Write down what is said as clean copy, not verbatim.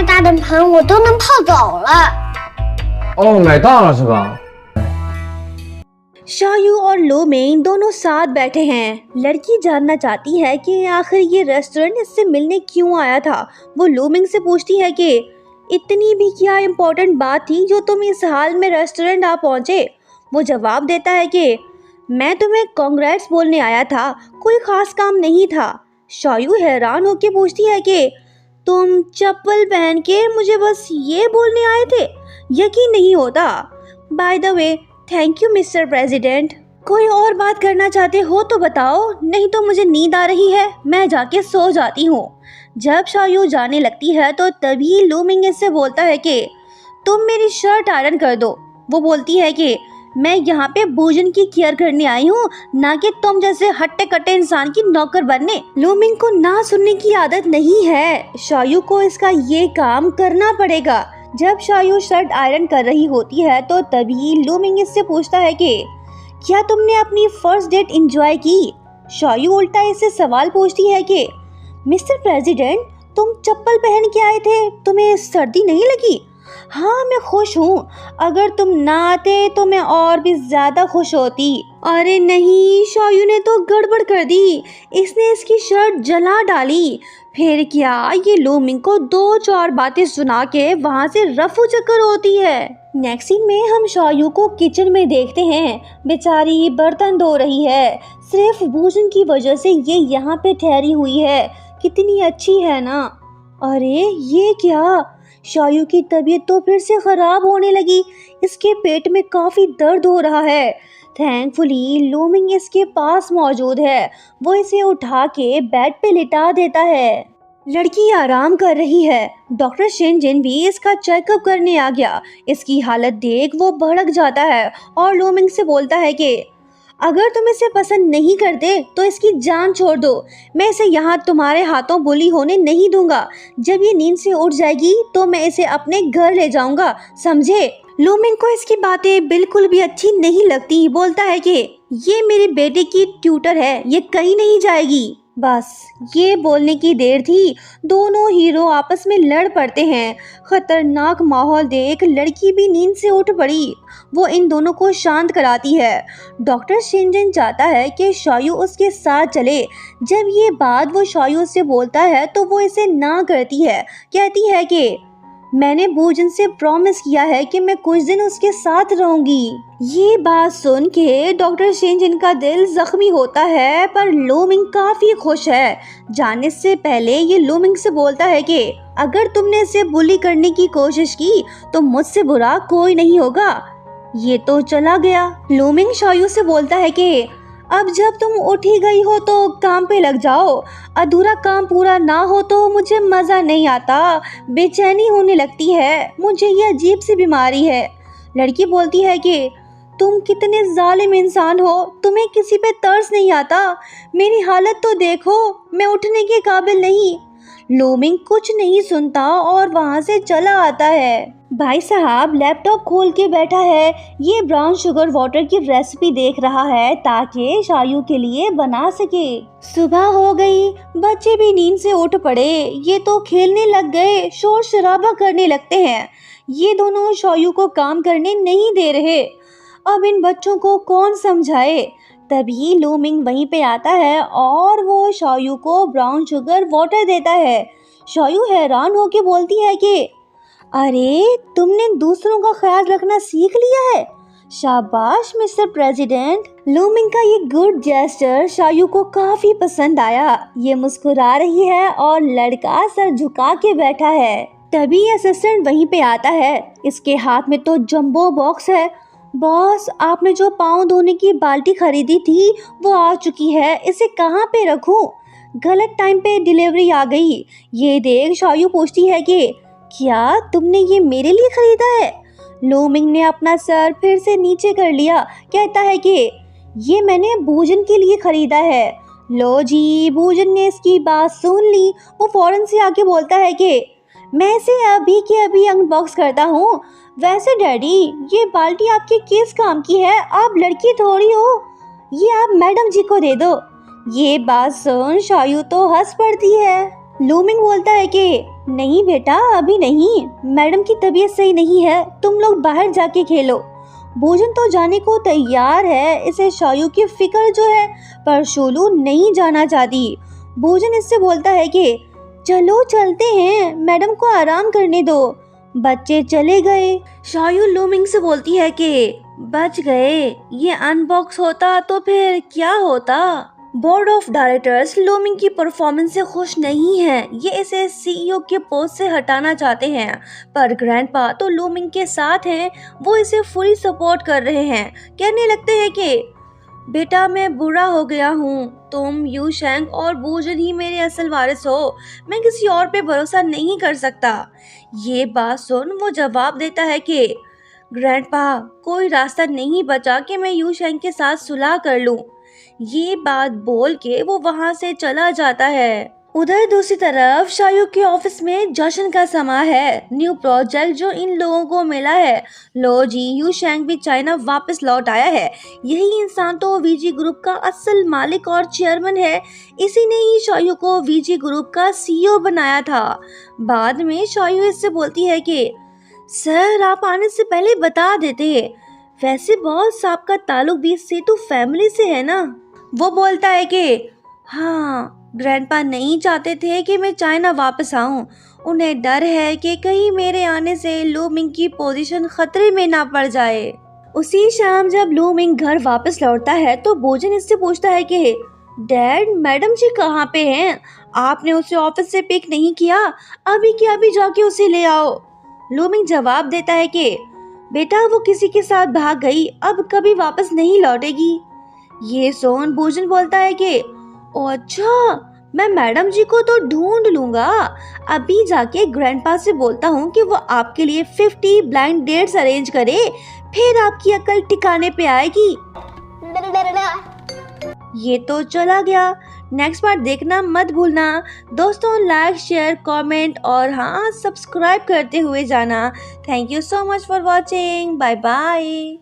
大的盆我都能泡澡了。哦，买大了是吧？ शायू और लोमिंग दोनों साथ बैठे हैं। लड़की जानना चाहती है कि आखिर ये रेस्टोरेंट इससे मिलने क्यों आया था। वो लोमिंग से पूछती है कि इतनी भी क्या इम्पोर्टेंट बात थी जो तुम इस हाल में रेस्टोरेंट आ पहुंचे। वो जवाब देता है कि मैं तुम्हें कांग्रेट्स बोलने आया था, कोई खास काम नहीं था। शायू हैरान होकर पूछती है कि तुम चप्पल पहन के मुझे बस ये बोलने आए थे? यकीन नहीं होता। By the way, thank you mister president. कोई और बात करना चाहते हो तो बताओ, नहीं तो मुझे नींद आ रही है, मैं जाके सो जाती हूँ। जब शायू जाने लगती है तो तभी लोमिंग इससे बोलता है कि तुम मेरी शर्ट आयरन कर दो। वो बोलती है कि मैं यहाँ पे भोजन की केयर करने आई हूँ, ना कि तुम जैसे हट्टे कट्टे इंसान की नौकर बनने। लोमिंग को ना सुनने की आदत नहीं है, शायू को इसका ये काम करना पड़ेगा। जब शायू शर्ट आयरन कर रही होती है तो तभी लोमिंग इससे पूछता है कि क्या तुमने अपनी फर्स्ट डेट एंजॉय की? शायू उल्टा इससे सवाल पूछती है कि मिस्टर प्रेसिडेंट, तुम चप्पल पहन के आए थे, तुम्हें सर्दी नहीं लगी? हाँ, मैं खुश हूँ। अगर तुम ना आते तो मैं और भी ज्यादा खुश होती। अरे नहीं, शायू ने तो गड़बड़ कर दी, इसने इसकी शर्ट जला डाली। फिर क्या, ये लोमिंग को 2-4 बातें सुना के वहाँ से रफू चक्कर होती है। नेक्स्ट सीन में हम शायू को किचन में देखते हैं। बेचारी बर्तन धो रही है, सिर्फ भोजन की वजह से ये यहाँ पे ठहरी हुई है। कितनी अच्छी है ना। अरे ये क्या, शायू की तबीयत तो फिर से खराब होने लगी। इसके पेट में काफी दर्द हो रहा है। थैंकफुली लोमिंग इसके पास मौजूद है। वो इसे उठा के बेड पे लिटा देता है। लड़की आराम कर रही है। डॉक्टर शिनजिन भी इसका चेकअप करने आ गया। इसकी हालत देख वो भड़क जाता है और लोमिंग से बोलता है कि अगर तुम इसे पसंद नहीं करते तो इसकी जान छोड़ दो। मैं इसे यहाँ तुम्हारे हाथों बुली होने नहीं दूंगा। जब ये नींद से उठ जाएगी तो मैं इसे अपने घर ले जाऊंगा, समझे? लोमिंग को इसकी बातें बिल्कुल भी अच्छी नहीं लगती। बोलता है कि ये मेरे बेटे की ट्यूटर है, ये कहीं नहीं जाएगी। बस ये बोलने की देर थी, दोनों हीरो आपस में लड़ पड़ते हैं। खतरनाक माहौल देख लड़की भी नींद से उठ पड़ी। वो इन दोनों को शांत कराती है। डॉक्टर शिनजिन चाहता है कि शायू उसके साथ चले। जब ये बात वो शायू से बोलता है तो वो इसे ना करती है। कहती है कि मैंने भोजन से प्रॉमिस किया है कि मैं कुछ दिन उसके साथ रहूंगी। ये बात सुन के डॉक्टर शिनजिन का दिल जख्मी होता है, पर लोमिंग काफी खुश है। जाने से पहले ये लोमिंग से बोलता है कि अगर तुमने इसे बुली करने की कोशिश की तो मुझसे बुरा कोई नहीं होगा। ये तो चला गया। लोमिंग शायू से बोलता है कि अब जब तुम उठ ही गई हो तो काम पे लग जाओ। अधूरा काम पूरा ना हो तो मुझे मज़ा नहीं आता, बेचैनी होने लगती है। मुझे ये अजीब सी बीमारी है। लड़की बोलती है कि तुम कितने जालिम इंसान हो, तुम्हें किसी पे तरस नहीं आता। मेरी हालत तो देखो, मैं उठने के काबिल नहीं। लोमिंग कुछ नहीं सुनता और वहाँ से चला आता है। भाई साहब लैपटॉप खोल के बैठा है। ये ब्राउन शुगर वाटर की रेसिपी देख रहा है ताकि शायू के लिए बना सके। सुबह हो गई, बच्चे भी नींद से उठ पड़े। ये तो खेलने लग गए, शोर शराबा करने लगते हैं। ये दोनों शायू को काम करने नहीं दे रहे। अब इन बच्चों को कौन समझाए? तभी लोमिंग वहीं पे आता है और वो शायू को ब्राउन शुगर वाटर देता है। शायू हैरान होके बोलती है कि अरे तुमने दूसरों का ख्याल रखना सीख लिया है। शाबाश मिस्टर प्रेसिडेंट। लोमिंग का ये गुड जेस्चर शायू को काफी पसंद आया। ये मुस्कुरा रही है और लड़का सर झुका के बैठा है। तभी असिस्टेंट वहीं पे आता है। इसके हाथ में तो जंबो बॉक्स है। बॉस, आपने जो पाँव धोने की बाल्टी खरीदी थी वो आ चुकी है, इसे कहाँ पे रखूं? गलत टाइम पे डिलीवरी आ गई। ये देख शायू पूछती है कि क्या तुमने ये मेरे लिए खरीदा है? लोमिंग ने अपना सर फिर से नीचे कर लिया। कहता है कि ये मैंने भोजन के लिए खरीदा है। लो जी, भोजन ने इसकी बात सुन ली। वो फौरन से आके बोलता है कि मैं इसे अभी के अभी अनबॉक्स करता हूँ। वैसे डैडी, ये बाल्टी आपके किस काम की है? आप लड़की थोड़ी हो, ये आप मैडम जी को दे दो। ये बात सुन शायू तो हंस पड़ती है। लोमिंग बोलता है कि नहीं बेटा, अभी नहीं, मैडम की तबीयत सही नहीं है, तुम लोग बाहर जाके खेलो। भोजन तो जाने को तैयार है, इसे शायू की फिक्र जो है, पर शोलू नहीं जाना चाहती। भोजन इससे बोलता है कि चलो चलते हैं, मैडम को आराम करने दो। बच्चे चले गए। शायू लूमिंग से बोलती है कि बच गए, ये अनबॉक्स होता तो फिर क्या होता। बोर्ड ऑफ डायरेक्टर्स लूमिंग की परफॉर्मेंस से खुश नहीं है, ये इसे सीईओ के पोस्ट से हटाना चाहते हैं, पर ग्रैंडपा तो लूमिंग के साथ हैं, वो इसे फुली सपोर्ट कर रहे हैं। कहने लगते हैं कि बेटा मैं बुरा हो गया हूँ, तुम यू शेंग और भोजन ही मेरे असल वारिस हो, मैं किसी और पे भरोसा नहीं कर सकता। ये बात सुन वो जवाब देता है कि ग्रैंडपा कोई रास्ता नहीं बचा कि मैं यू शेंग के साथ सुलह कर लूं। ये बात बोल के वो वहां से चला जाता है। उधर दूसरी तरफ शायू के ऑफिस में जश्न का समा है। न्यू प्रोजेक्ट जो इन लोगों को मिला है, लो जी यू शेंग भी चाइना वापस लौट आया है। यही इंसान तो वीजी ग्रुप का असल मालिक और चेयरमैन है, इसी ने ही शायू को वीजी ग्रुप का सीईओ बनाया था। बाद में शायू इससे बोलती है कि सर आप आने से पहले बता देते, वैसे बॉस आपका ताल्लुक भी सेतु फैमिली से है ना। वो बोलता है कि हाँ, ग्रैंडपा नहीं चाहते थे कि मैं चाइना वापस आऊं, उन्हें डर है कि कहीं मेरे आने से लूमिंग की पोजीशन खतरे में ना पड़ जाए। उसी शाम जब लूमिंग घर वापस लौटता है तो भोजन इससे पूछता है कि डैड मैडम जी कहाँ पे हैं, आपने उसे ऑफिस से पिक नहीं किया, अभी के अभी जाके उसे ले आओ। लूमिंग जवाब देता है कि बेटा वो किसी के साथ भाग गई, अब कभी वापस नहीं लौटेगी। ये सोन भोजन बोलता है कि अच्छा मैं मैडम जी को तो ढूंढ लूंगा, अभी जाके ग्रैंडपा से बोलता हूँ कि वो आपके लिए 50 ब्लाइंड डेट्स अरेंज करे, फिर आपकी अकल ठिकाने पे आएगी। ये तो चला गया। नेक्स्ट पार्ट देखना मत भूलना दोस्तों, लाइक शेयर कमेंट और हाँ सब्सक्राइब करते हुए जाना। Thank you so much for watching, bye bye.